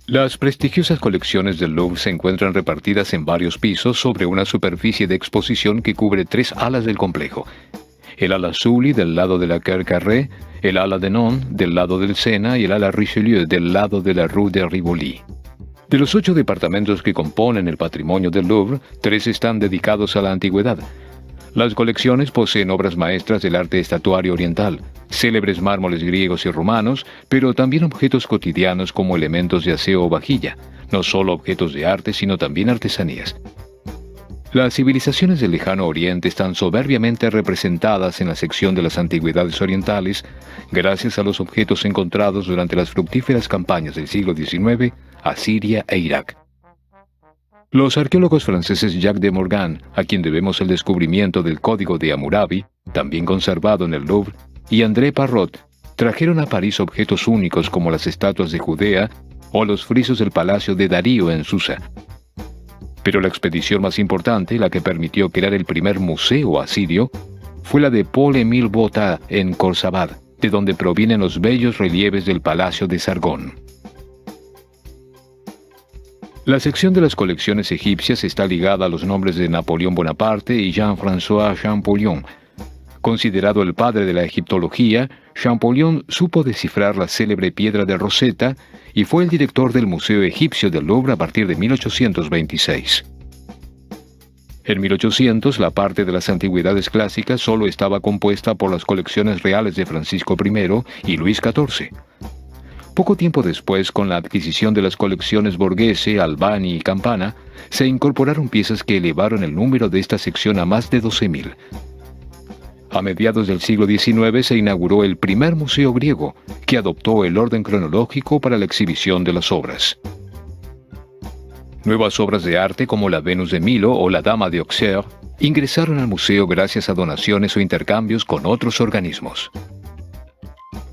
Las prestigiosas colecciones del Louvre se encuentran repartidas en varios pisos sobre una superficie de exposición que cubre tres alas del complejo. El ala Sully del lado de la Cour Carré, el ala Denon del lado del Sena y el ala Richelieu del lado de la Rue de Rivoli. De los 8 departamentos que componen el patrimonio del Louvre, 3 están dedicados a la antigüedad. Las colecciones poseen obras maestras del arte estatuario oriental, célebres mármoles griegos y romanos, pero también objetos cotidianos como elementos de aseo o vajilla, no solo objetos de arte sino también artesanías. Las civilizaciones del lejano oriente están soberbiamente representadas en la sección de las antigüedades orientales, gracias a los objetos encontrados durante las fructíferas campañas del siglo XIX a Siria e Irak. Los arqueólogos franceses Jacques de Morgan, a quien debemos el descubrimiento del Código de Hammurabi, también conservado en el Louvre, y André Parrot, trajeron a París objetos únicos como las estatuas de Judea o los frisos del palacio de Darío en Susa. Pero la expedición más importante, la que permitió crear el primer museo asirio, fue la de Paul-Émile Botta en Khorsabad, de donde provienen los bellos relieves del palacio de Sargón. La sección de las colecciones egipcias está ligada a los nombres de Napoleón Bonaparte y Jean-François Champollion. Considerado el padre de la egiptología, Champollion supo descifrar la célebre piedra de Rosetta y fue el director del Museo Egipcio del Louvre a partir de 1826. En 1800, la parte de las antigüedades clásicas solo estaba compuesta por las colecciones reales de Francisco I y Luis XIV. Poco tiempo después, con la adquisición de las colecciones Borghese, Albani y Campana, se incorporaron piezas que elevaron el número de esta sección a más de 12.000. A mediados del siglo XIX se inauguró el primer museo griego, que adoptó el orden cronológico para la exhibición de las obras. Nuevas obras de arte como la Venus de Milo o la Dama de Auxerre ingresaron al museo gracias a donaciones o intercambios con otros organismos.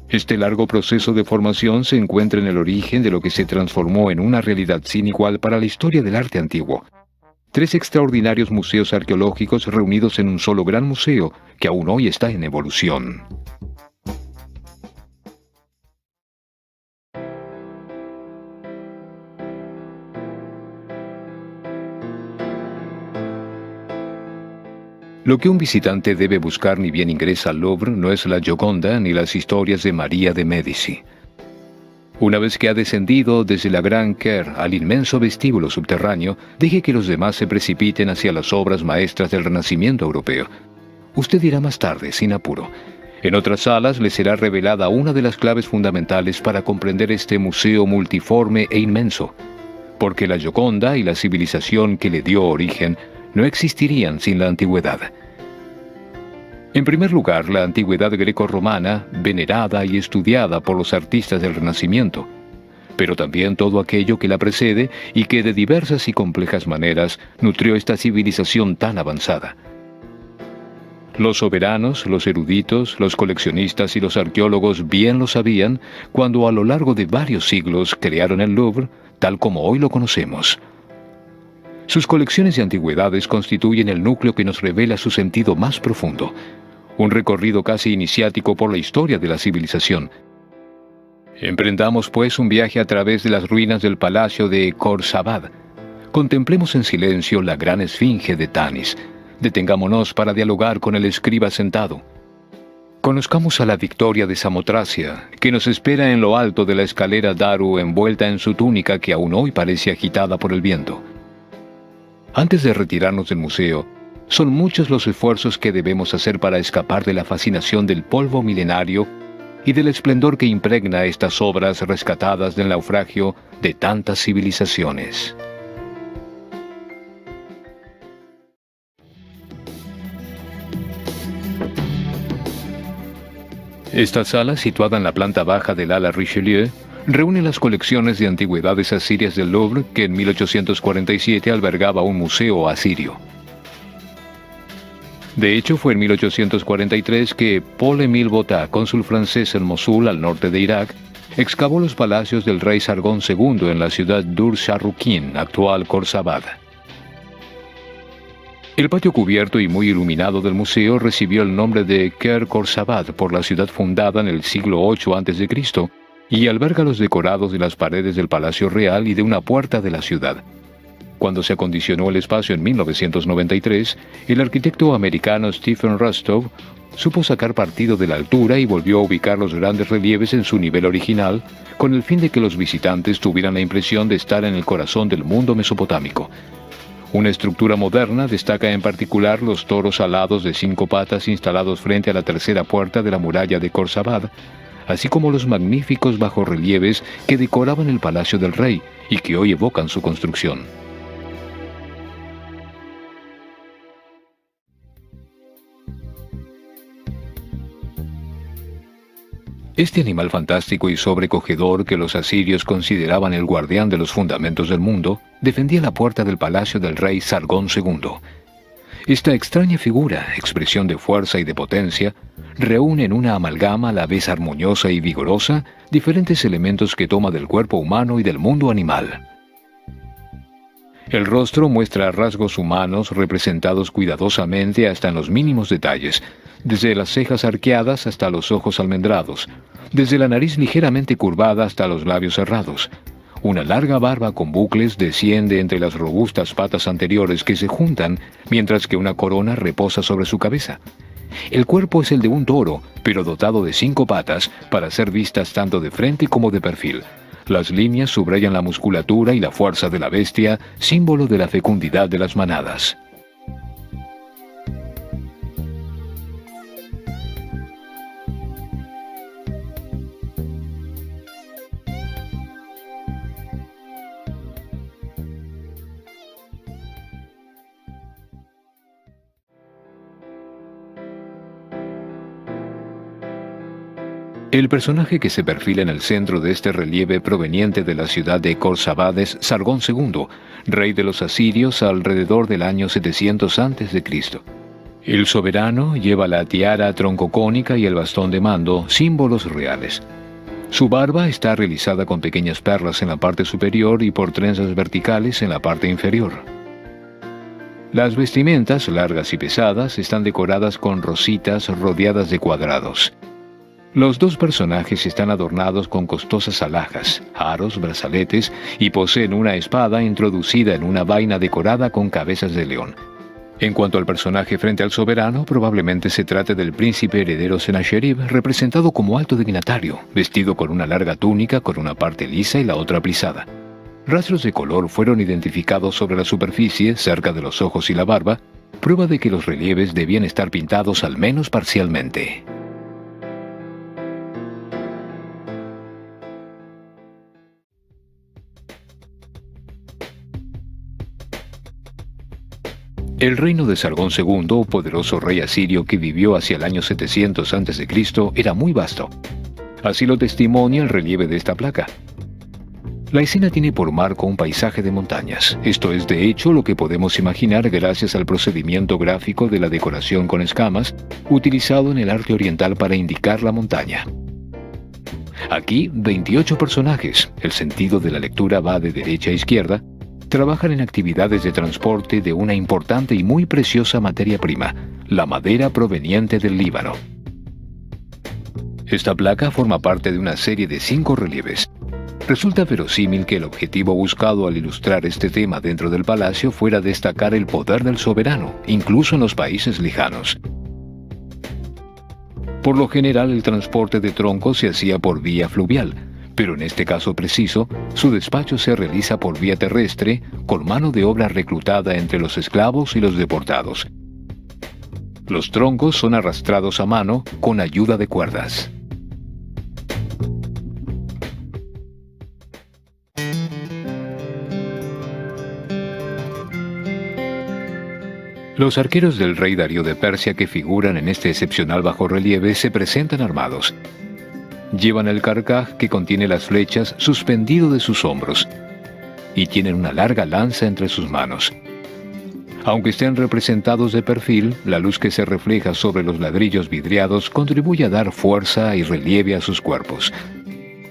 Este largo proceso de formación se encuentra en el origen de lo que se transformó en una realidad sin igual para la historia del arte antiguo. 3 extraordinarios museos arqueológicos reunidos en un solo gran museo, que aún hoy está en evolución. Lo que un visitante debe buscar ni bien ingresa al Louvre no es la Gioconda ni las historias de María de Médici. Una vez que ha descendido desde la Grand Quai al inmenso vestíbulo subterráneo, deje que los demás se precipiten hacia las obras maestras del Renacimiento europeo. Usted dirá más tarde, sin apuro. En otras salas le será revelada una de las claves fundamentales para comprender este museo multiforme e inmenso, porque la Gioconda y la civilización que le dio origen no existirían sin la antigüedad. En primer lugar, la antigüedad greco-romana, venerada y estudiada por los artistas del Renacimiento, pero también todo aquello que la precede y que de diversas y complejas maneras nutrió esta civilización tan avanzada. Los soberanos, los eruditos, los coleccionistas y los arqueólogos bien lo sabían cuando a lo largo de varios siglos crearon el Louvre, tal como hoy lo conocemos. Sus colecciones de antigüedades constituyen el núcleo que nos revela su sentido más profundo, un recorrido casi iniciático por la historia de la civilización. Emprendamos pues un viaje a través de las ruinas del palacio de Khorsabad. Contemplemos en silencio la gran esfinge de Tanis. Detengámonos para dialogar con el escriba sentado. Conozcamos a la Victoria de Samotracia, que nos espera en lo alto de la escalera Daru envuelta en su túnica que aún hoy parece agitada por el viento. Antes de retirarnos del museo, son muchos los esfuerzos que debemos hacer para escapar de la fascinación del polvo milenario y del esplendor que impregna estas obras rescatadas del naufragio de tantas civilizaciones. Esta sala, situada en la planta baja del ala Richelieu, reúne las colecciones de antigüedades asirias del Louvre, que en 1847 albergaba un museo asirio. De hecho, fue en 1843 que Paul-Émile Botta, cónsul francés en Mosul, al norte de Irak, excavó los palacios del rey Sargón II en la ciudad d'Ur-Sharrukin, actual Khorsabad. El patio cubierto y muy iluminado del museo recibió el nombre de Kher Khorsabad por la ciudad fundada en el siglo VIII a.C., y alberga los decorados de las paredes del Palacio Real y de una puerta de la ciudad. Cuando se acondicionó el espacio en 1993, el arquitecto americano Stephen Rostov supo sacar partido de la altura y volvió a ubicar los grandes relieves en su nivel original, con el fin de que los visitantes tuvieran la impresión de estar en el corazón del mundo mesopotámico. Una estructura moderna destaca en particular los toros alados de 5 patas instalados frente a la tercera puerta de la muralla de Khorsabad, así como los magníficos bajorrelieves que decoraban el palacio del rey y que hoy evocan su construcción. Este animal fantástico y sobrecogedor que los asirios consideraban el guardián de los fundamentos del mundo, defendía la puerta del palacio del rey Sargón II. Esta extraña figura, expresión de fuerza y de potencia, reúne en una amalgama a la vez armoniosa y vigorosa diferentes elementos que toma del cuerpo humano y del mundo animal. El rostro muestra rasgos humanos representados cuidadosamente hasta en los mínimos detalles, desde las cejas arqueadas hasta los ojos almendrados, desde la nariz ligeramente curvada hasta los labios cerrados. Una larga barba con bucles desciende entre las robustas patas anteriores que se juntan, mientras que una corona reposa sobre su cabeza. El cuerpo es el de un toro, pero dotado de 5 patas para ser vistas tanto de frente como de perfil. Las líneas subrayan la musculatura y la fuerza de la bestia, símbolo de la fecundidad de las manadas. El personaje que se perfila en el centro de este relieve proveniente de la ciudad de Khorsabad es Sargón II, rey de los asirios alrededor del año 700 a.C. El soberano lleva la tiara troncocónica y el bastón de mando, símbolos reales. Su barba está realizada con pequeñas perlas en la parte superior y por trenzas verticales en la parte inferior. Las vestimentas, largas y pesadas, están decoradas con rositas rodeadas de cuadrados. Los 2 personajes están adornados con costosas alhajas, aros, brazaletes y poseen una espada introducida en una vaina decorada con cabezas de león. En cuanto al personaje frente al soberano, probablemente se trate del príncipe heredero Sennacherib, representado como alto dignatario, vestido con una larga túnica con una parte lisa y la otra plisada. Rastros de color fueron identificados sobre la superficie, cerca de los ojos y la barba, prueba de que los relieves debían estar pintados al menos parcialmente. El reino de Sargón II, poderoso rey asirio que vivió hacia el año 700 a.C., era muy vasto. Así lo testimonia el relieve de esta placa. La escena tiene por marco un paisaje de montañas. Esto es de hecho lo que podemos imaginar gracias al procedimiento gráfico de la decoración con escamas, utilizado en el arte oriental para indicar la montaña. Aquí, 28 personajes, el sentido de la lectura va de derecha a izquierda, trabajan en actividades de transporte de una importante y muy preciosa materia prima, la madera proveniente del Líbano. Esta placa forma parte de una serie de 5 relieves. Resulta verosímil que el objetivo buscado al ilustrar este tema dentro del palacio fuera destacar el poder del soberano, incluso en los países lejanos. Por lo general, el transporte de troncos se hacía por vía fluvial, pero en este caso preciso, su despacho se realiza por vía terrestre, con mano de obra reclutada entre los esclavos y los deportados. Los troncos son arrastrados a mano con ayuda de cuerdas. Los arqueros del rey Darío de Persia que figuran en este excepcional bajorrelieve se presentan armados. Llevan el carcaj que contiene las flechas suspendido de sus hombros y tienen una larga lanza entre sus manos. Aunque estén representados de perfil, la luz que se refleja sobre los ladrillos vidriados contribuye a dar fuerza y relieve a sus cuerpos.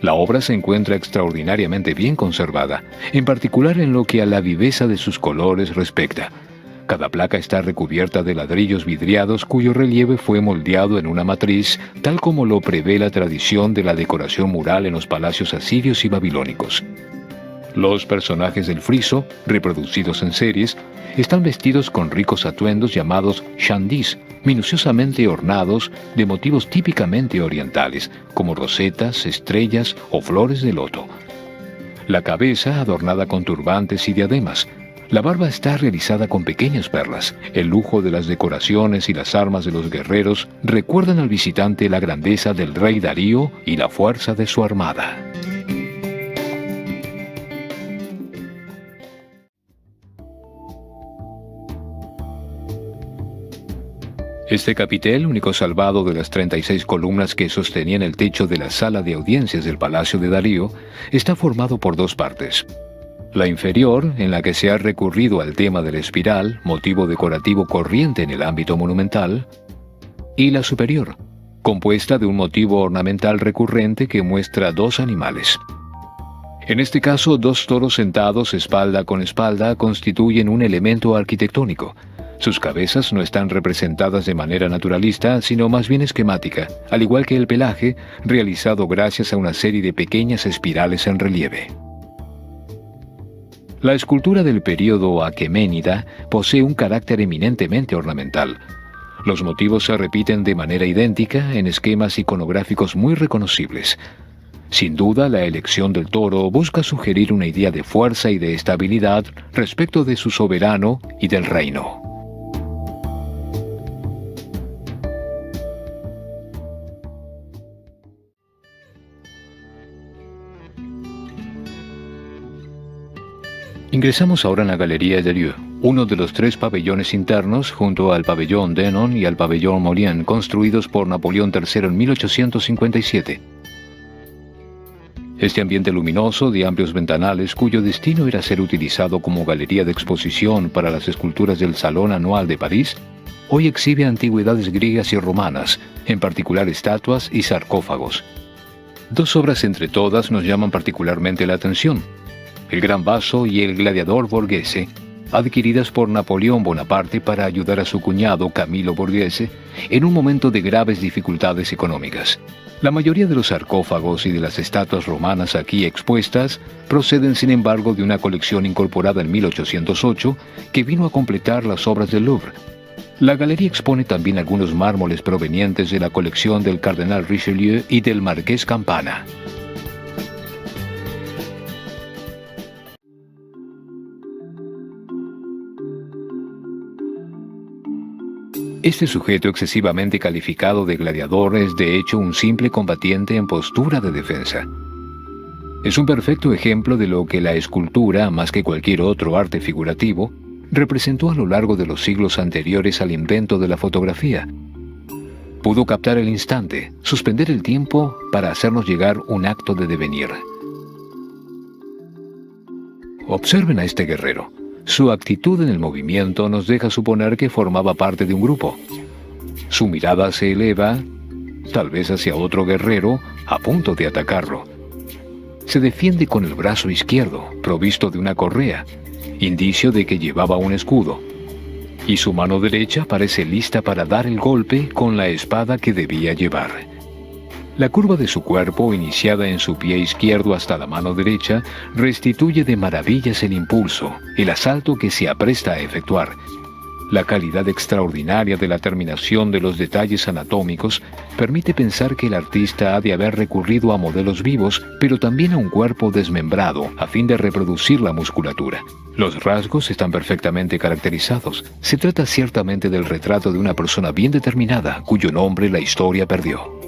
La obra se encuentra extraordinariamente bien conservada, en particular en lo que a la viveza de sus colores respecta. Cada placa está recubierta de ladrillos vidriados cuyo relieve fue moldeado en una matriz, tal como lo prevé la tradición de la decoración mural en los palacios asirios y babilónicos. Los personajes del friso, reproducidos en series, están vestidos con ricos atuendos llamados shandis, minuciosamente ornados de motivos típicamente orientales, como rosetas, estrellas o flores de loto. La cabeza adornada con turbantes y diademas. La barba está realizada con pequeñas perlas. El lujo de las decoraciones y las armas de los guerreros recuerdan al visitante la grandeza del rey Darío y la fuerza de su armada. Este capitel, único salvado de las 36 columnas que sostenían el techo de la sala de audiencias del Palacio de Darío, está formado por dos partes. La inferior, en la que se ha recurrido al tema de la espiral, motivo decorativo corriente en el ámbito monumental, y la superior, compuesta de un motivo ornamental recurrente que muestra dos animales. En este caso, dos toros sentados espalda con espalda constituyen un elemento arquitectónico. Sus cabezas no están representadas de manera naturalista, sino más bien esquemática, al igual que el pelaje, realizado gracias a una serie de pequeñas espirales en relieve. La escultura del período aqueménida posee un carácter eminentemente ornamental. Los motivos se repiten de manera idéntica en esquemas iconográficos muy reconocibles. Sin duda, la elección del toro busca sugerir una idea de fuerza y de estabilidad respecto de su soberano y del reino. Ingresamos ahora en la Galería de Dieu, uno de los tres pabellones internos junto al pabellón Denon y al pabellón Maurienne, construidos por Napoleón III en 1857. Este ambiente luminoso de amplios ventanales, cuyo destino era ser utilizado como galería de exposición para las esculturas del Salón Anual de París, hoy exhibe antigüedades griegas y romanas, en particular estatuas y sarcófagos. Dos obras entre todas nos llaman particularmente la atención: el Gran Vaso y el Gladiador Borghese, adquiridas por Napoleón Bonaparte para ayudar a su cuñado Camilo Borghese en un momento de graves dificultades económicas. La mayoría de los sarcófagos y de las estatuas romanas aquí expuestas proceden, sin embargo, de una colección incorporada en 1808 que vino a completar las obras del Louvre. La galería expone también algunos mármoles provenientes de la colección del Cardenal Richelieu y del Marqués Campana. Este sujeto excesivamente calificado de gladiador es de hecho un simple combatiente en postura de defensa. Es un perfecto ejemplo de lo que la escultura, más que cualquier otro arte figurativo, representó a lo largo de los siglos anteriores al invento de la fotografía. Pudo captar el instante, suspender el tiempo para hacernos llegar un acto de devenir. Observen a este guerrero. Su actitud en el movimiento nos deja suponer que formaba parte de un grupo. Su mirada se eleva, tal vez hacia otro guerrero, a punto de atacarlo. Se defiende con el brazo izquierdo, provisto de una correa, indicio de que llevaba un escudo. Y su mano derecha parece lista para dar el golpe con la espada que debía llevar. La curva de su cuerpo, iniciada en su pie izquierdo hasta la mano derecha, restituye de maravillas el impulso, el asalto que se apresta a efectuar. La calidad extraordinaria de la terminación de los detalles anatómicos permite pensar que el artista ha de haber recurrido a modelos vivos, pero también a un cuerpo desmembrado, a fin de reproducir la musculatura. Los rasgos están perfectamente caracterizados. Se trata ciertamente del retrato de una persona bien determinada, cuyo nombre la historia perdió.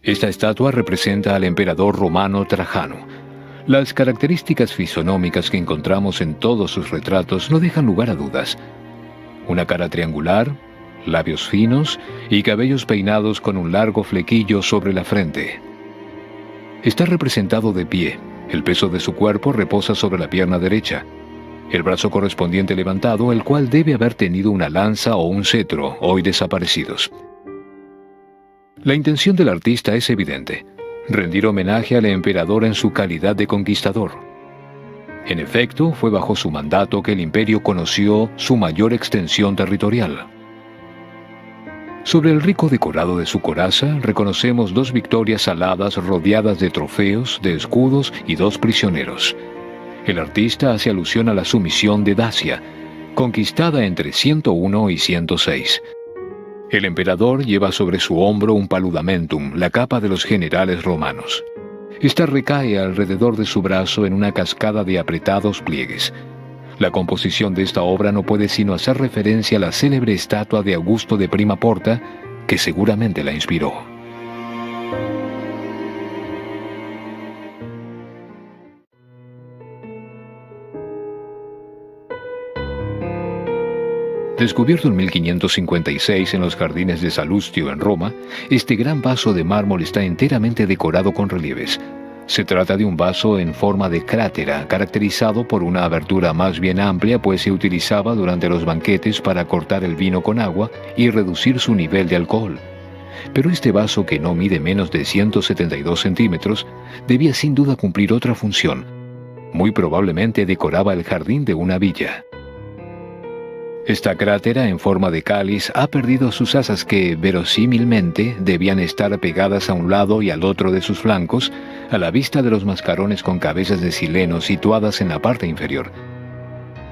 Esta estatua representa al emperador romano Trajano. Las características fisonómicas que encontramos en todos sus retratos no dejan lugar a dudas. Una cara triangular, labios finos y cabellos peinados con un largo flequillo sobre la frente. Está representado de pie. El peso de su cuerpo reposa sobre la pierna derecha. El brazo correspondiente levantado, el cual debe haber tenido una lanza o un cetro, hoy desaparecidos. La intención del artista es evidente: rendir homenaje al emperador en su calidad de conquistador. En efecto, fue bajo su mandato que el imperio conoció su mayor extensión territorial. Sobre el rico decorado de su coraza reconocemos 2 victorias aladas rodeadas de trofeos, de escudos y 2 prisioneros. El artista hace alusión a la sumisión de Dacia, conquistada entre 101 y 106. El emperador lleva sobre su hombro un paludamentum, la capa de los generales romanos. Esta recae alrededor de su brazo en una cascada de apretados pliegues. La composición de esta obra no puede sino hacer referencia a la célebre estatua de Augusto de Prima Porta, que seguramente la inspiró. Descubierto en 1556 en los jardines de Salustio en Roma, este gran vaso de mármol está enteramente decorado con relieves. Se trata de un vaso en forma de crátera, caracterizado por una abertura más bien amplia, pues se utilizaba durante los banquetes para cortar el vino con agua y reducir su nivel de alcohol. Pero este vaso, que no mide menos de 172 centímetros, debía sin duda cumplir otra función. Muy probablemente decoraba el jardín de una villa. Esta crátera en forma de cáliz ha perdido sus asas que, verosímilmente, debían estar pegadas a un lado y al otro de sus flancos, a la vista de los mascarones con cabezas de sileno situadas en la parte inferior.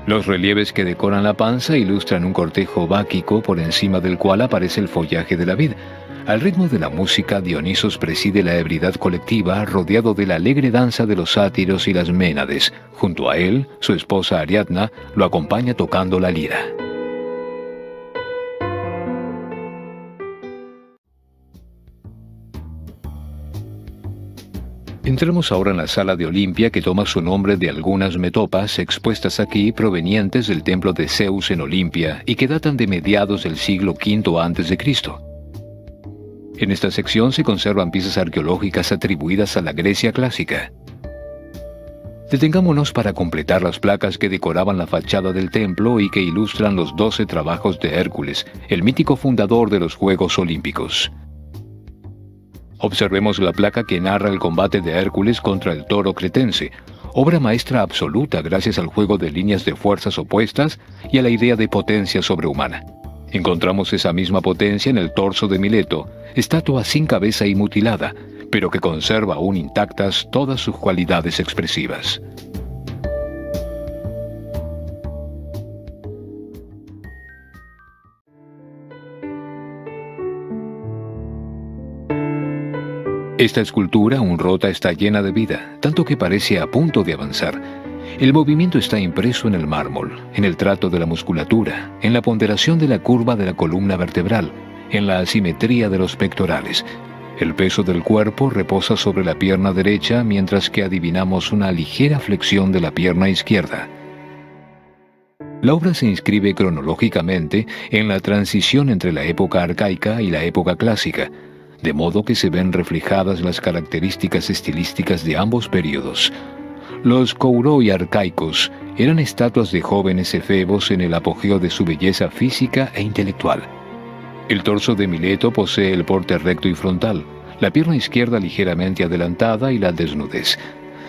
Los relieves que decoran la panza ilustran un cortejo báquico por encima del cual aparece el follaje de la vid. Al ritmo de la música, Dionisos preside la ebriedad colectiva, rodeado de la alegre danza de los sátiros y las ménades. Junto a él, su esposa Ariadna lo acompaña tocando la lira. Entremos ahora en la sala de Olimpia, que toma su nombre de algunas metopas expuestas aquí provenientes del templo de Zeus en Olimpia y que datan de mediados del siglo V a.C. En esta sección se conservan piezas arqueológicas atribuidas a la Grecia clásica. Detengámonos para completar las placas que decoraban la fachada del templo y que ilustran los 12 trabajos de Hércules, el mítico fundador de los Juegos Olímpicos. Observemos la placa que narra el combate de Hércules contra el toro cretense, obra maestra absoluta gracias al juego de líneas de fuerzas opuestas y a la idea de potencia sobrehumana. Encontramos esa misma potencia en el torso de Mileto, estatua sin cabeza y mutilada, pero que conserva aún intactas todas sus cualidades expresivas. Esta escultura, aún rota, está llena de vida, tanto que parece a punto de avanzar. El movimiento está impreso en el mármol, en el trato de la musculatura, en la ponderación de la curva de la columna vertebral, en la asimetría de los pectorales. El peso del cuerpo reposa sobre la pierna derecha, mientras que adivinamos una ligera flexión de la pierna izquierda. La obra se inscribe cronológicamente en la transición entre la época arcaica y la época clásica, de modo que se ven reflejadas las características estilísticas de ambos períodos. Los kouroi arcaicos eran estatuas de jóvenes efebos en el apogeo de su belleza física e intelectual. El torso de Mileto posee el porte recto y frontal, la pierna izquierda ligeramente adelantada y la desnudez.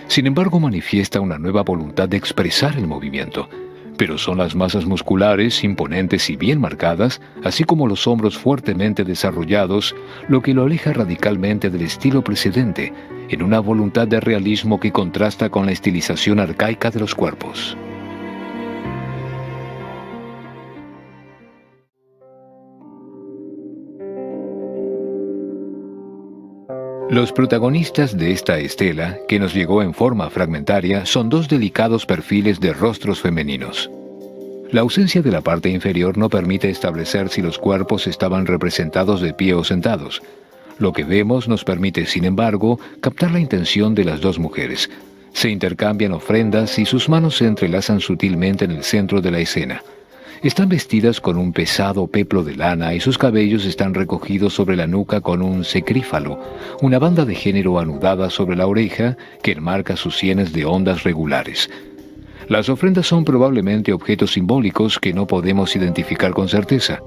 Sin embargo, manifiesta una nueva voluntad de expresar el movimiento, pero son las masas musculares, imponentes y bien marcadas, así como los hombros fuertemente desarrollados, lo que lo aleja radicalmente del estilo precedente, en una voluntad de realismo que contrasta con la estilización arcaica de los cuerpos. Los protagonistas de esta estela, que nos llegó en forma fragmentaria, son 2 delicados perfiles de rostros femeninos. La ausencia de la parte inferior no permite establecer si los cuerpos estaban representados de pie o sentados. Lo que vemos nos permite, sin embargo, captar la intención de las 2 mujeres. Se intercambian ofrendas y sus manos se entrelazan sutilmente en el centro de la escena. Están vestidas con un pesado peplo de lana y sus cabellos están recogidos sobre la nuca con un secrífalo, una banda de género anudada sobre la oreja que enmarca sus sienes de ondas regulares. Las ofrendas son probablemente objetos simbólicos que no podemos identificar con certeza.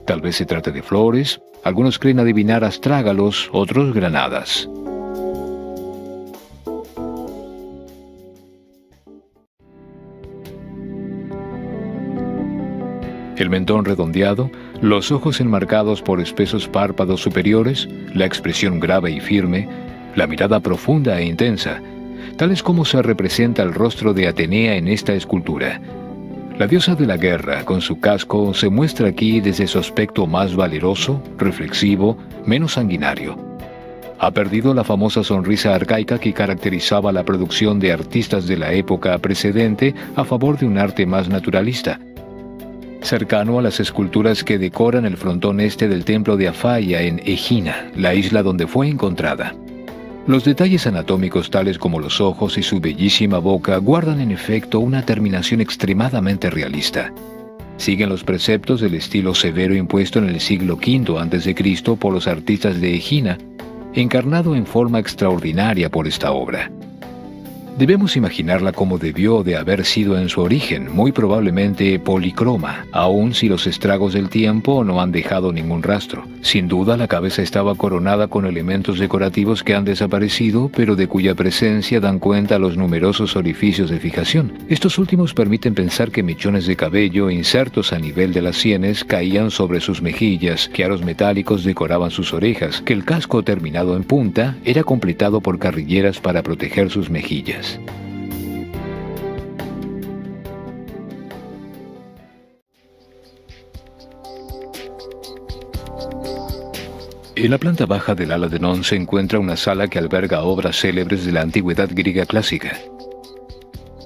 Tal vez se trate de flores, algunos creen adivinar astrágalos, otros granadas. El mentón redondeado, los ojos enmarcados por espesos párpados superiores, la expresión grave y firme, la mirada profunda e intensa, tal es como se representa el rostro de Atenea en esta escultura. La diosa de la guerra, con su casco, se muestra aquí desde su aspecto más valeroso, reflexivo, menos sanguinario. Ha perdido la famosa sonrisa arcaica que caracterizaba la producción de artistas de la época precedente a favor de un arte más naturalista, cercano a las esculturas que decoran el frontón este del templo de Afaia en Egina, la isla donde fue encontrada. Los detalles anatómicos tales como los ojos y su bellísima boca guardan en efecto una terminación extremadamente realista. Siguen los preceptos del estilo severo impuesto en el siglo V a.C. por los artistas de Egina, encarnado en forma extraordinaria por esta obra. Debemos imaginarla como debió de haber sido en su origen, muy probablemente policroma, aun si los estragos del tiempo no han dejado ningún rastro. Sin duda la cabeza estaba coronada con elementos decorativos que han desaparecido, pero de cuya presencia dan cuenta los numerosos orificios de fijación. Estos últimos permiten pensar que mechones de cabello insertos a nivel de las sienes caían sobre sus mejillas, que aros metálicos decoraban sus orejas, que el casco terminado en punta era completado por carrilleras para proteger sus mejillas. En la planta baja del ala de Non se encuentra una sala que alberga obras célebres de la antigüedad griega clásica.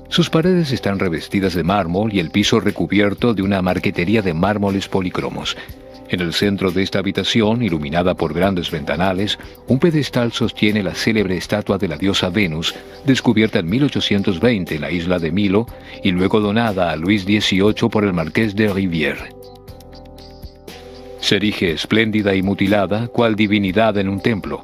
Sus paredes están revestidas de mármol y el piso recubierto de una marquetería de mármoles polícromos. En el centro de esta habitación, iluminada por grandes ventanales, un pedestal sostiene la célebre estatua de la diosa Venus, descubierta en 1820 en la isla de Milo y luego donada a Luis XVIII por el marqués de Rivière. Se erige espléndida y mutilada, cual divinidad en un templo.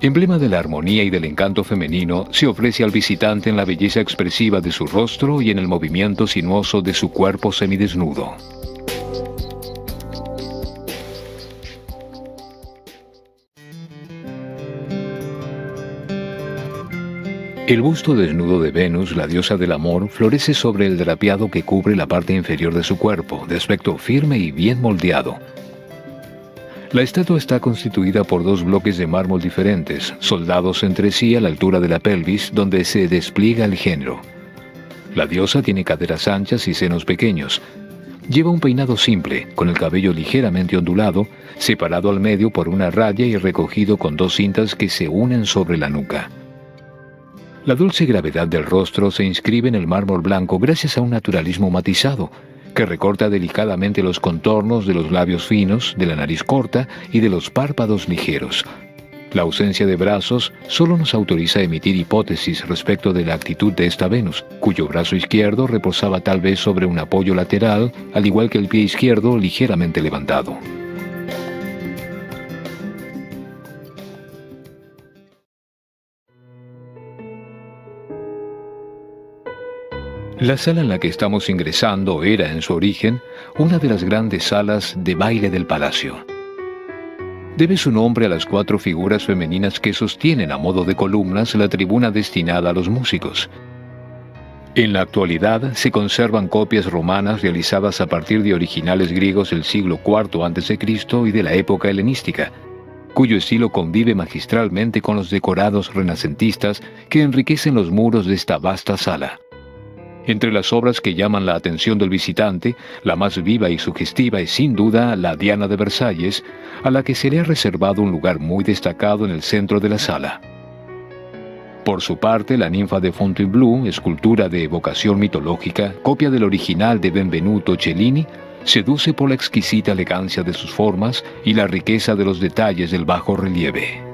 Emblema de la armonía y del encanto femenino, se ofrece al visitante en la belleza expresiva de su rostro y en el movimiento sinuoso de su cuerpo semidesnudo. El busto desnudo de Venus, la diosa del amor, florece sobre el drapeado que cubre la parte inferior de su cuerpo, de aspecto firme y bien moldeado. La estatua está constituida por dos bloques de mármol diferentes, soldados entre sí a la altura de la pelvis, donde se despliega el género. La diosa tiene caderas anchas y senos pequeños. Lleva un peinado simple, con el cabello ligeramente ondulado, separado al medio por una raya y recogido con dos cintas que se unen sobre la nuca. La dulce gravedad del rostro se inscribe en el mármol blanco gracias a un naturalismo matizado, que recorta delicadamente los contornos de los labios finos, de la nariz corta y de los párpados ligeros. La ausencia de brazos solo nos autoriza a emitir hipótesis respecto de la actitud de esta Venus, cuyo brazo izquierdo reposaba tal vez sobre un apoyo lateral, al igual que el pie izquierdo ligeramente levantado. La sala en la que estamos ingresando era, en su origen, una de las grandes salas de baile del palacio. Debe su nombre a las 4 figuras femeninas que sostienen a modo de columnas la tribuna destinada a los músicos. En la actualidad se conservan copias romanas realizadas a partir de originales griegos del siglo IV a.C. y de la época helenística, cuyo estilo convive magistralmente con los decorados renacentistas que enriquecen los muros de esta vasta sala. Entre las obras que llaman la atención del visitante, la más viva y sugestiva es sin duda la Diana de Versalles, a la que se le ha reservado un lugar muy destacado en el centro de la sala. Por su parte, la ninfa de Fontainebleau, escultura de evocación mitológica, copia del original de Benvenuto Cellini, seduce por la exquisita elegancia de sus formas y la riqueza de los detalles del bajo relieve.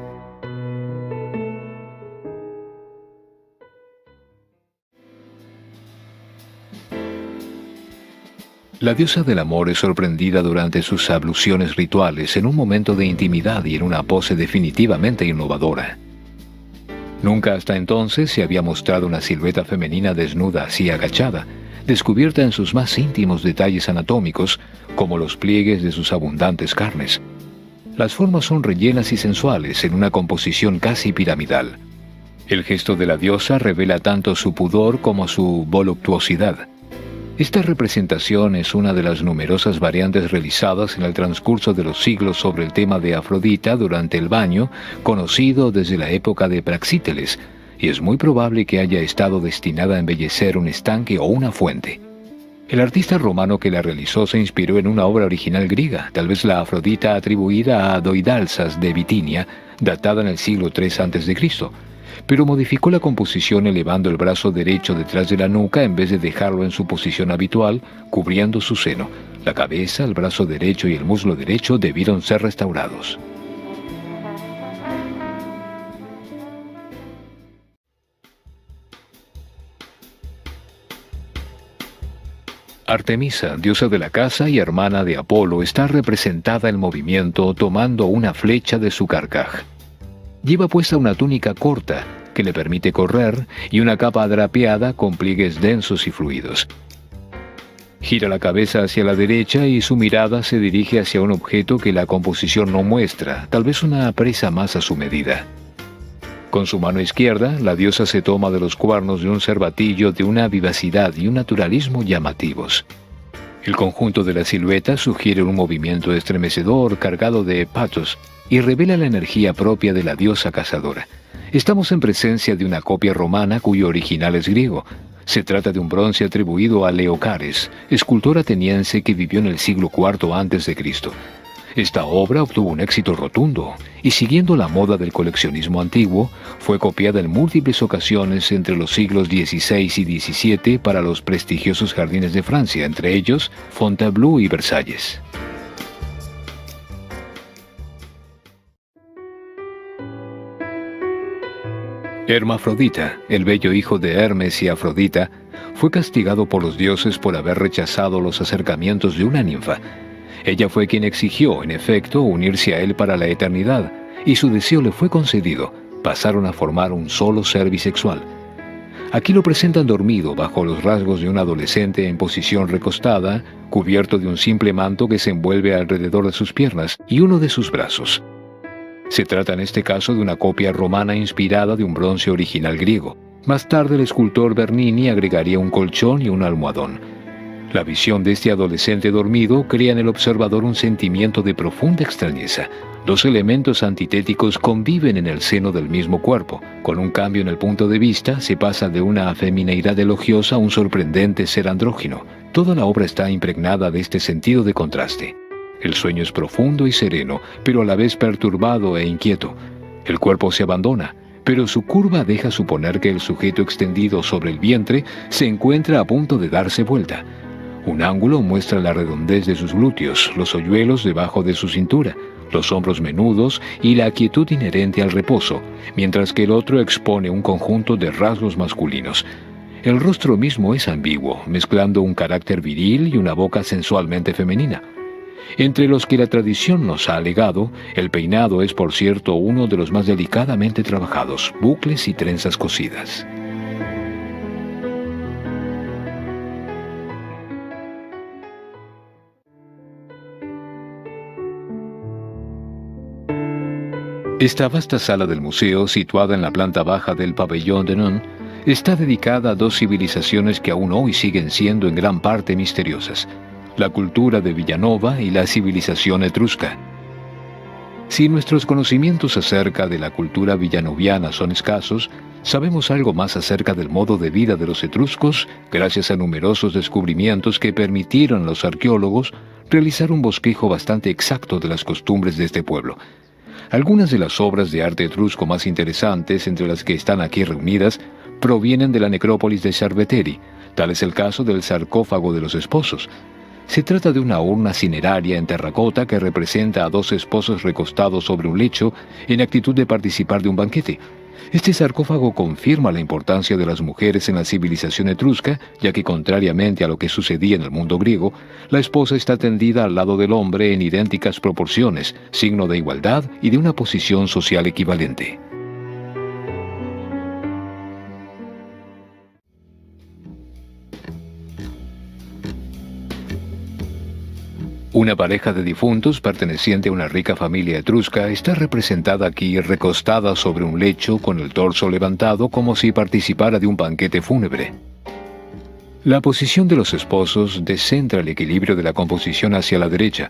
La diosa del amor es sorprendida durante sus abluciones rituales en un momento de intimidad y en una pose definitivamente innovadora. Nunca hasta entonces se había mostrado una silueta femenina desnuda así agachada, descubierta en sus más íntimos detalles anatómicos, como los pliegues de sus abundantes carnes. Las formas son rellenas y sensuales en una composición casi piramidal. El gesto de la diosa revela tanto su pudor como su voluptuosidad. Esta representación es una de las numerosas variantes realizadas en el transcurso de los siglos sobre el tema de Afrodita durante el baño, conocido desde la época de Praxíteles, y es muy probable que haya estado destinada a embellecer un estanque o una fuente. El artista romano que la realizó se inspiró en una obra original griega, tal vez la Afrodita atribuida a Doidalsas de Bitinia, datada en el siglo III a.C., pero modificó la composición elevando el brazo derecho detrás de la nuca en vez de dejarlo en su posición habitual, cubriendo su seno. La cabeza, el brazo derecho y el muslo derecho debieron ser restaurados. Artemisa, diosa de la caza y hermana de Apolo, está representada en movimiento tomando una flecha de su carcaj. Lleva puesta una túnica corta que le permite correr y una capa drapeada con pliegues densos y fluidos. Gira la cabeza hacia la derecha y su mirada se dirige hacia un objeto que la composición no muestra, tal vez una presa más a su medida. Con su mano izquierda, la diosa se toma de los cuernos de un cervatillo de una vivacidad y un naturalismo llamativos. El conjunto de la silueta sugiere un movimiento estremecedor cargado de patos y revela la energía propia de la diosa cazadora. Estamos en presencia de una copia romana cuyo original es griego. Se trata de un bronce atribuido a Leocares, escultor ateniense que vivió en el siglo IV a.C. Esta obra obtuvo un éxito rotundo y, siguiendo la moda del coleccionismo antiguo, fue copiada en múltiples ocasiones entre los siglos XVI y XVII para los prestigiosos jardines de Francia, entre ellos Fontainebleau y Versalles. Hermafrodita, el bello hijo de Hermes y Afrodita, fue castigado por los dioses por haber rechazado los acercamientos de una ninfa. Ella fue quien exigió, en efecto, unirse a él para la eternidad, y su deseo le fue concedido. Pasaron a formar un solo ser bisexual. Aquí lo presentan dormido bajo los rasgos de un adolescente en posición recostada, cubierto de un simple manto que se envuelve alrededor de sus piernas y uno de sus brazos. Se trata en este caso de una copia romana inspirada de un bronce original griego. Más tarde el escultor Bernini agregaría un colchón y un almohadón. La visión de este adolescente dormido crea en el observador un sentimiento de profunda extrañeza. Dos elementos antitéticos conviven en el seno del mismo cuerpo. Con un cambio en el punto de vista, se pasa de una femineidad elogiosa a un sorprendente ser andrógino. Toda la obra está impregnada de este sentido de contraste. El sueño es profundo y sereno, pero a la vez perturbado e inquieto. El cuerpo se abandona, pero su curva deja suponer que el sujeto extendido sobre el vientre se encuentra a punto de darse vuelta. Un ángulo muestra la redondez de sus glúteos, los hoyuelos debajo de su cintura, los hombros menudos y la quietud inherente al reposo, mientras que el otro expone un conjunto de rasgos masculinos. El rostro mismo es ambiguo, mezclando un carácter viril y una boca sensualmente femenina. Entre los que la tradición nos ha legado, el peinado es, por cierto, uno de los más delicadamente trabajados, bucles y trenzas cosidas. Esta vasta sala del museo, situada en la planta baja del Pabellón de None, está dedicada a dos civilizaciones que aún hoy siguen siendo en gran parte misteriosas: la cultura de Villanova y la civilización etrusca. Si nuestros conocimientos acerca de la cultura villanoviana son escasos, sabemos algo más acerca del modo de vida de los etruscos gracias a numerosos descubrimientos que permitieron a los arqueólogos realizar un bosquejo bastante exacto de las costumbres de este pueblo. Algunas de las obras de arte etrusco más interesantes, entre las que están aquí reunidas, provienen de la necrópolis de Cerveteri. Tal es el caso del sarcófago de los esposos. Se trata de una urna cineraria en terracota que representa a dos esposos recostados sobre un lecho en actitud de participar de un banquete. Este sarcófago confirma la importancia de las mujeres en la civilización etrusca, ya que, contrariamente a lo que sucedía en el mundo griego, la esposa está tendida al lado del hombre en idénticas proporciones, signo de igualdad y de una posición social equivalente. Una pareja de difuntos perteneciente a una rica familia etrusca está representada aquí recostada sobre un lecho con el torso levantado como si participara de un banquete fúnebre. La posición de los esposos descentra el equilibrio de la composición hacia la derecha,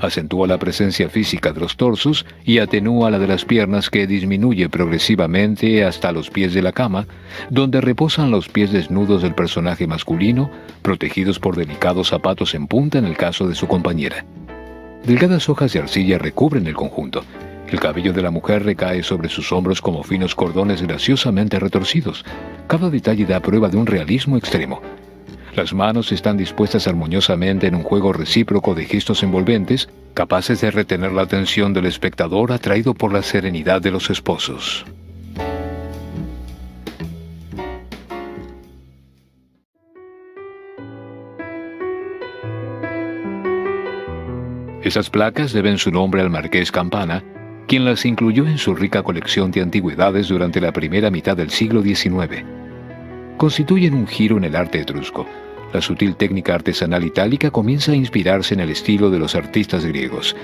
acentúa la presencia física de los torsos y atenúa la de las piernas, que disminuye progresivamente hasta los pies de la cama, donde reposan los pies desnudos del personaje masculino, protegidos por delicados zapatos en punta en el caso de su compañera. Delgadas hojas de arcilla recubren el conjunto. El cabello de la mujer recae sobre sus hombros como finos cordones graciosamente retorcidos. Cada detalle da prueba de un realismo extremo. Las manos están dispuestas armoniosamente en un juego recíproco de gestos envolventes, capaces de retener la atención del espectador atraído por la serenidad de los esposos. Esas placas deben su nombre al marqués Campana, quien las incluyó en su rica colección de antigüedades durante la primera mitad del siglo XIX. Constituyen un giro en el arte etrusco. La sutil técnica artesanal itálica comienza a inspirarse en el estilo de los artistas griegos.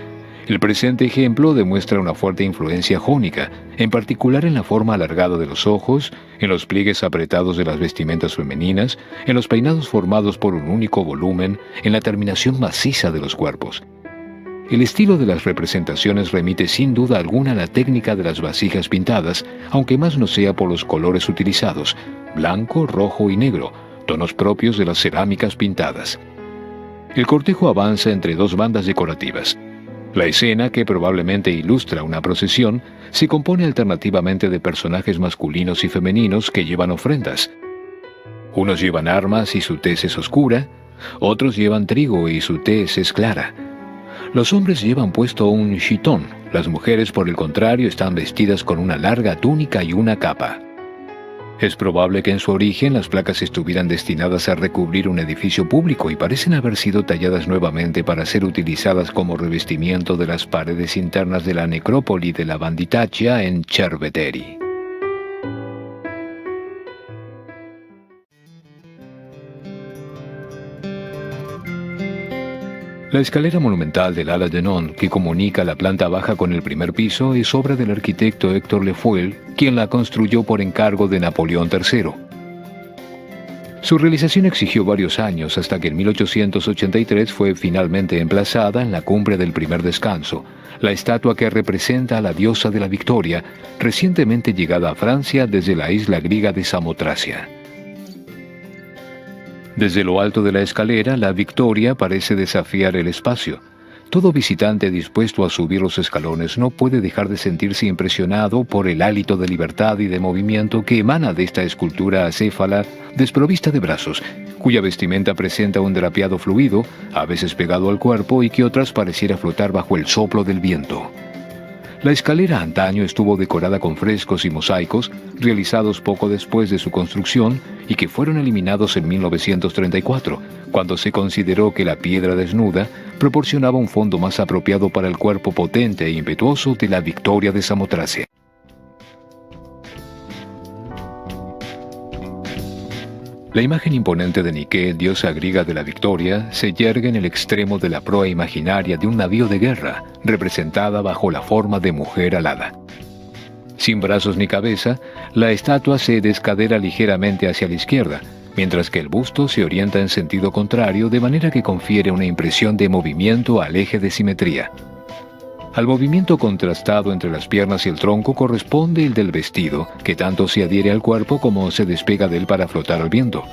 El presente ejemplo demuestra una fuerte influencia jónica, en particular en la forma alargada de los ojos, en los pliegues apretados de las vestimentas femeninas, en los peinados formados por un único volumen, en la terminación maciza de los cuerpos. El estilo de las representaciones remite sin duda alguna a la técnica de las vasijas pintadas, aunque más no sea por los colores utilizados, blanco, rojo y negro, tonos propios de las cerámicas pintadas. El cortejo avanza entre dos bandas decorativas. La escena, que probablemente ilustra una procesión, se compone alternativamente de personajes masculinos y femeninos que llevan ofrendas. Unos llevan armas y su tez es oscura, otros llevan trigo y su tez es clara. Los hombres llevan puesto un chitón, las mujeres por el contrario están vestidas con una larga túnica y una capa. Es probable que en su origen las placas estuvieran destinadas a recubrir un edificio público y parecen haber sido talladas nuevamente para ser utilizadas como revestimiento de las paredes internas de la necrópoli de la Banditaccia en Cerveteri. La escalera monumental del Ala de Non, que comunica la planta baja con el primer piso, es obra del arquitecto Héctor Lefoil, quien la construyó por encargo de Napoleón III. Su realización exigió varios años hasta que en 1883 fue finalmente emplazada en la cumbre del primer descanso, la estatua que representa a la diosa de la victoria, recientemente llegada a Francia desde la isla griega de Samotracia. Desde lo alto de la escalera, la Victoria parece desafiar el espacio. Todo visitante dispuesto a subir los escalones no puede dejar de sentirse impresionado por el hálito de libertad y de movimiento que emana de esta escultura acéfala desprovista de brazos, cuya vestimenta presenta un drapeado fluido, a veces pegado al cuerpo y que otras pareciera flotar bajo el soplo del viento. La escalera antaño estuvo decorada con frescos y mosaicos, realizados poco después de su construcción y que fueron eliminados en 1934, cuando se consideró que la piedra desnuda proporcionaba un fondo más apropiado para el cuerpo potente e impetuoso de la Victoria de Samotracia. La imagen imponente de Nike, diosa griega de la victoria, se yergue en el extremo de la proa imaginaria de un navío de guerra, representada bajo la forma de mujer alada. Sin brazos ni cabeza, la estatua se descadera ligeramente hacia la izquierda, mientras que el busto se orienta en sentido contrario, de manera que confiere una impresión de movimiento al eje de simetría. Al movimiento contrastado entre las piernas y el tronco corresponde el del vestido, que tanto se adhiere al cuerpo como se despega de él para flotar al viento.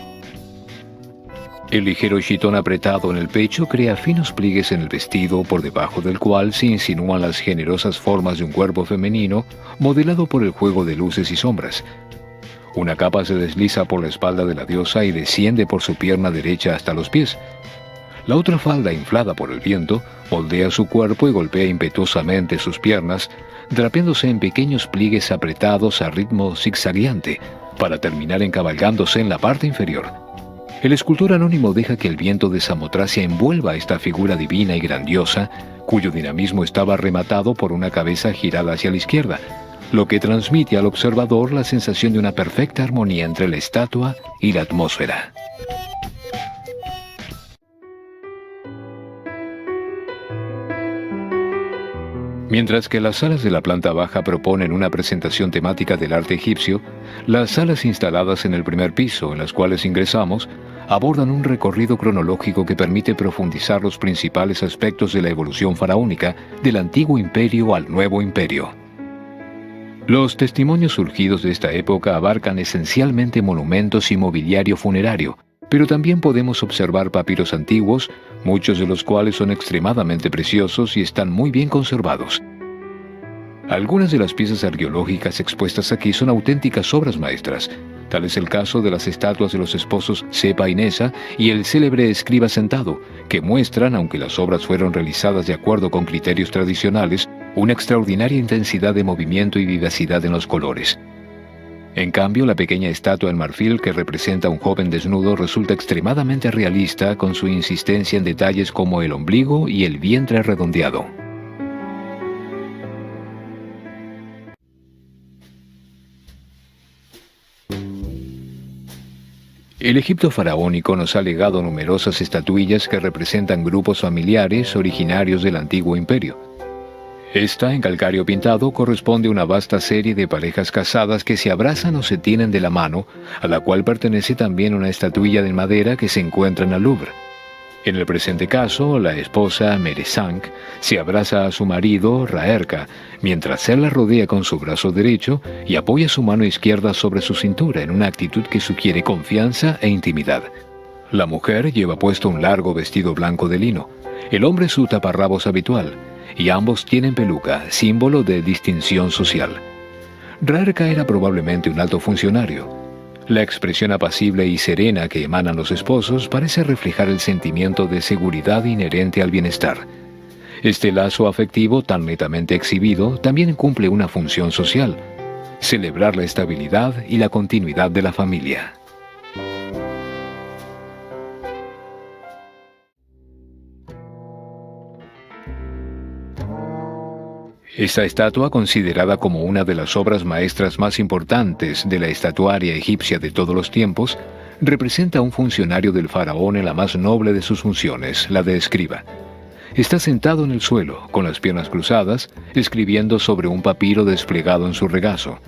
El ligero chitón apretado en el pecho crea finos pliegues en el vestido, por debajo del cual se insinúan las generosas formas de un cuerpo femenino, modelado por el juego de luces y sombras. Una capa se desliza por la espalda de la diosa y desciende por su pierna derecha hasta los pies. La otra falda, inflada por el viento, moldea su cuerpo y golpea impetuosamente sus piernas, drapeándose en pequeños pliegues apretados a ritmo zigzagueante, para terminar encabalgándose en la parte inferior. El escultor anónimo deja que el viento de Samotracia envuelva esta figura divina y grandiosa, cuyo dinamismo estaba rematado por una cabeza girada hacia la izquierda, lo que transmite al observador la sensación de una perfecta armonía entre la estatua y la atmósfera. Mientras que las salas de la planta baja proponen una presentación temática del arte egipcio, las salas instaladas en el primer piso, en las cuales ingresamos, abordan un recorrido cronológico que permite profundizar los principales aspectos de la evolución faraónica del antiguo imperio al nuevo imperio. Los testimonios surgidos de esta época abarcan esencialmente monumentos y mobiliario funerario, pero también podemos observar papiros antiguos, muchos de los cuales son extremadamente preciosos y están muy bien conservados. Algunas de las piezas arqueológicas expuestas aquí son auténticas obras maestras. Tal es el caso de las estatuas de los esposos Sepa y Nesa y el célebre escriba sentado, que muestran, aunque las obras fueron realizadas de acuerdo con criterios tradicionales, una extraordinaria intensidad de movimiento y vivacidad en los colores. En cambio, la pequeña estatua en marfil que representa a un joven desnudo resulta extremadamente realista con su insistencia en detalles como el ombligo y el vientre redondeado. El Egipto faraónico nos ha legado numerosas estatuillas que representan grupos familiares originarios del antiguo imperio. Esta, en calcáreo pintado, corresponde a una vasta serie de parejas casadas que se abrazan o se tienen de la mano, a la cual pertenece también una estatuilla de madera que se encuentra en el Louvre. En el presente caso, la esposa Meresank se abraza a su marido Raerka, mientras él la rodea con su brazo derecho y apoya su mano izquierda sobre su cintura en una actitud que sugiere confianza e intimidad. La mujer lleva puesto un largo vestido blanco de lino, el hombre su taparrabos habitual, y ambos tienen peluca, símbolo de distinción social. Raerka era probablemente un alto funcionario. La expresión apacible y serena que emanan los esposos parece reflejar el sentimiento de seguridad inherente al bienestar. Este lazo afectivo tan netamente exhibido también cumple una función social: celebrar la estabilidad y la continuidad de la familia. Esta estatua, considerada como una de las obras maestras más importantes de la estatuaria egipcia de todos los tiempos, representa a un funcionario del faraón en la más noble de sus funciones, la de escriba. Está sentado en el suelo, con las piernas cruzadas, escribiendo sobre un papiro desplegado en su regazo.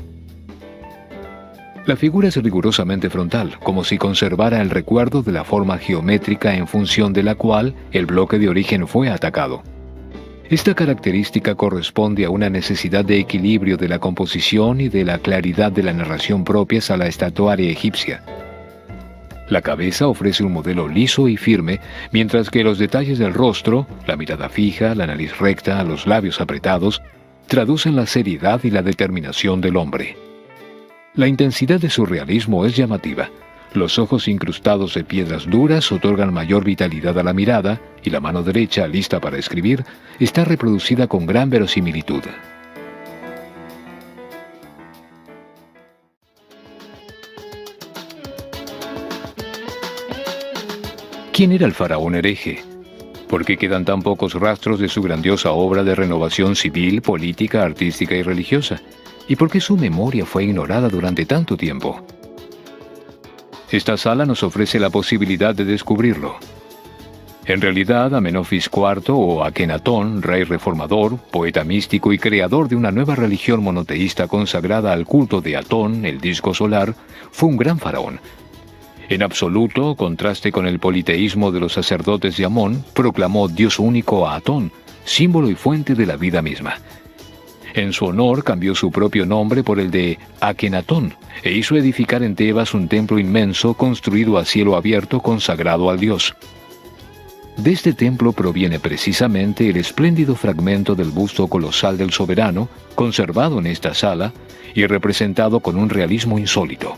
La figura es rigurosamente frontal, como si conservara el recuerdo de la forma geométrica en función de la cual el bloque de origen fue atacado. Esta característica corresponde a una necesidad de equilibrio de la composición y de la claridad de la narración propias a la estatuaria egipcia. La cabeza ofrece un modelo liso y firme, mientras que los detalles del rostro, la mirada fija, la nariz recta, los labios apretados, traducen la seriedad y la determinación del hombre. La intensidad de su realismo es llamativa. Los ojos incrustados de piedras duras otorgan mayor vitalidad a la mirada, y la mano derecha, lista para escribir, está reproducida con gran verosimilitud. ¿Quién era el faraón hereje? ¿Por qué quedan tan pocos rastros de su grandiosa obra de renovación civil, política, artística y religiosa? ¿Y por qué su memoria fue ignorada durante tanto tiempo? Esta sala nos ofrece la posibilidad de descubrirlo. En realidad, Amenofis IV o Akenatón, rey reformador, poeta místico y creador de una nueva religión monoteísta consagrada al culto de Atón, el disco solar, fue un gran faraón. En absoluto contraste con el politeísmo de los sacerdotes de Amón, proclamó Dios único a Atón, símbolo y fuente de la vida misma. En su honor cambió su propio nombre por el de Akenatón e hizo edificar en Tebas un templo inmenso construido a cielo abierto consagrado al dios. De este templo proviene precisamente el espléndido fragmento del busto colosal del soberano, conservado en esta sala y representado con un realismo insólito.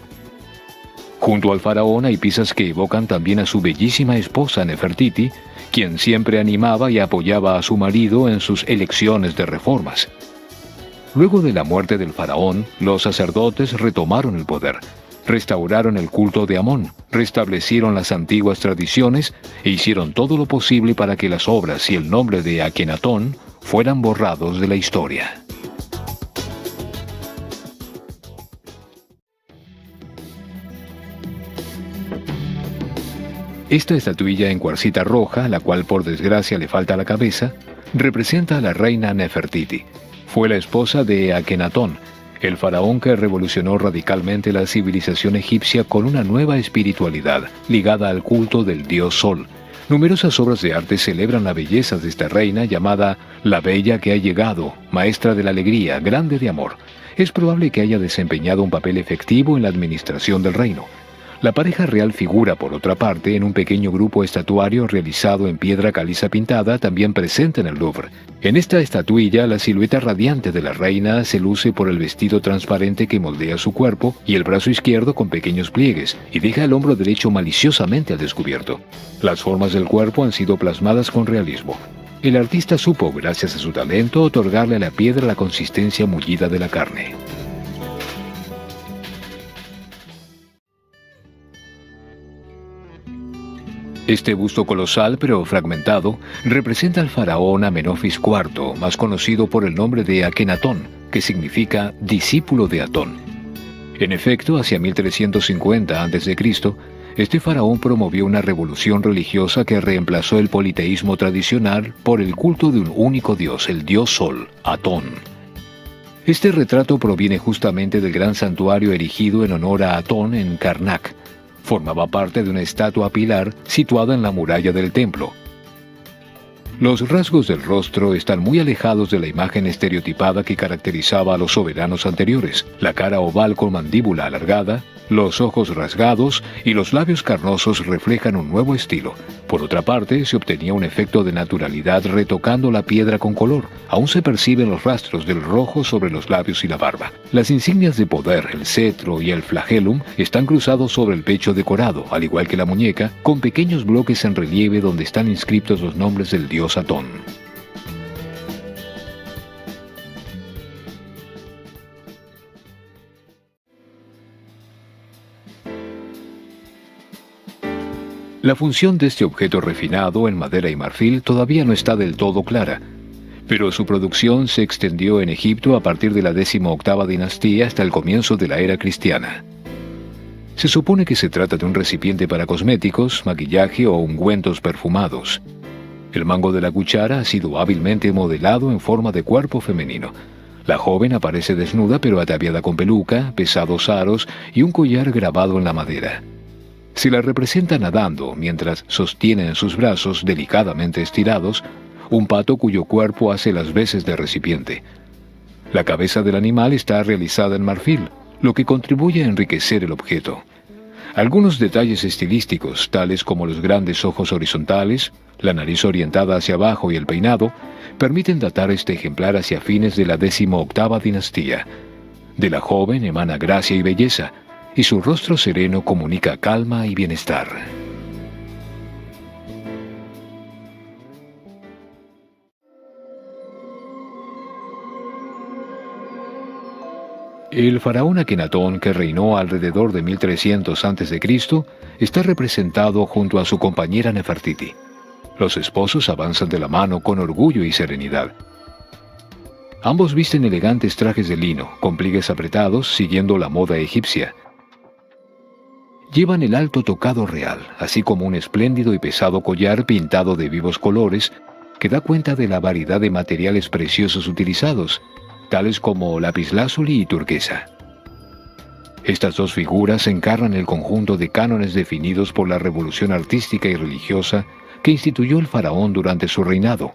Junto al faraón hay piezas que evocan también a su bellísima esposa Nefertiti, quien siempre animaba y apoyaba a su marido en sus elecciones de reformas. Luego de la muerte del faraón, los sacerdotes retomaron el poder, restauraron el culto de Amón, restablecieron las antiguas tradiciones e hicieron todo lo posible para que las obras y el nombre de Akenatón fueran borrados de la historia. Esta estatuilla en cuarcita roja, la cual por desgracia le falta la cabeza, representa a la reina Nefertiti. Fue la esposa de Akenatón, el faraón que revolucionó radicalmente la civilización egipcia con una nueva espiritualidad ligada al culto del dios Sol. Numerosas obras de arte celebran la belleza de esta reina llamada la Bella que ha llegado, maestra de la alegría, grande de amor. Es probable que haya desempeñado un papel efectivo en la administración del reino. La pareja real figura, por otra parte, en un pequeño grupo estatuario realizado en piedra caliza pintada, también presente en el Louvre. En esta estatuilla, la silueta radiante de la reina se luce por el vestido transparente que moldea su cuerpo y el brazo izquierdo con pequeños pliegues, y deja el hombro derecho maliciosamente al descubierto. Las formas del cuerpo han sido plasmadas con realismo. El artista supo, gracias a su talento, otorgarle a la piedra la consistencia mullida de la carne. Este busto colosal pero fragmentado representa al faraón Amenofis IV, más conocido por el nombre de Akenatón, que significa discípulo de Atón. En efecto, hacia 1350 a.C., este faraón promovió una revolución religiosa que reemplazó el politeísmo tradicional por el culto de un único dios, el dios Sol, Atón. Este retrato proviene justamente del gran santuario erigido en honor a Atón en Karnak. Formaba parte de una estatua pilar situada en la muralla del templo. Los rasgos del rostro están muy alejados de la imagen estereotipada que caracterizaba a los soberanos anteriores: la cara oval con mandíbula alargada, los ojos rasgados y los labios carnosos reflejan un nuevo estilo. Por otra parte, se obtenía un efecto de naturalidad retocando la piedra con color. Aún se perciben los rastros del rojo sobre los labios y la barba. Las insignias de poder, el cetro y el flagellum, están cruzados sobre el pecho decorado, al igual que la muñeca, con pequeños bloques en relieve donde están inscritos los nombres del dios Atón. La función de este objeto refinado en madera y marfil todavía no está del todo clara, pero su producción se extendió en Egipto a partir de la 18ª dinastía hasta el comienzo de la era cristiana. Se supone que se trata de un recipiente para cosméticos, maquillaje o ungüentos perfumados. El mango de la cuchara ha sido hábilmente modelado en forma de cuerpo femenino. La joven aparece desnuda pero ataviada con peluca, pesados aros y un collar grabado en la madera. Se la representa nadando mientras sostiene en sus brazos, delicadamente estirados, un pato cuyo cuerpo hace las veces de recipiente. La cabeza del animal está realizada en marfil, lo que contribuye a enriquecer el objeto. Algunos detalles estilísticos, tales como los grandes ojos horizontales, la nariz orientada hacia abajo y el peinado, permiten datar este ejemplar hacia fines de la 18ª dinastía. De la joven emana gracia y belleza, y su rostro sereno comunica calma y bienestar. El faraón Akenatón, que reinó alrededor de 1300 a.C., está representado junto a su compañera Nefertiti. Los esposos avanzan de la mano con orgullo y serenidad. Ambos visten elegantes trajes de lino, con pliegues apretados, siguiendo la moda egipcia. Llevan el alto tocado real, así como un espléndido y pesado collar pintado de vivos colores, que da cuenta de la variedad de materiales preciosos utilizados, tales como lapislázuli y turquesa. Estas dos figuras encarnan el conjunto de cánones definidos por la revolución artística y religiosa que instituyó el faraón durante su reinado.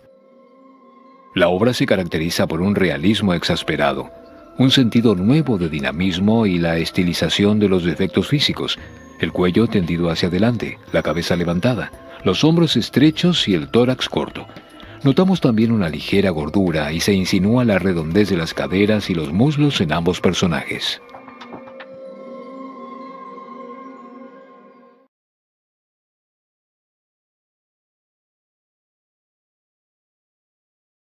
La obra se caracteriza por un realismo exasperado, un sentido nuevo de dinamismo y la estilización de los defectos físicos: el cuello tendido hacia adelante, la cabeza levantada, los hombros estrechos y el tórax corto. Notamos también una ligera gordura y se insinúa la redondez de las caderas y los muslos en ambos personajes.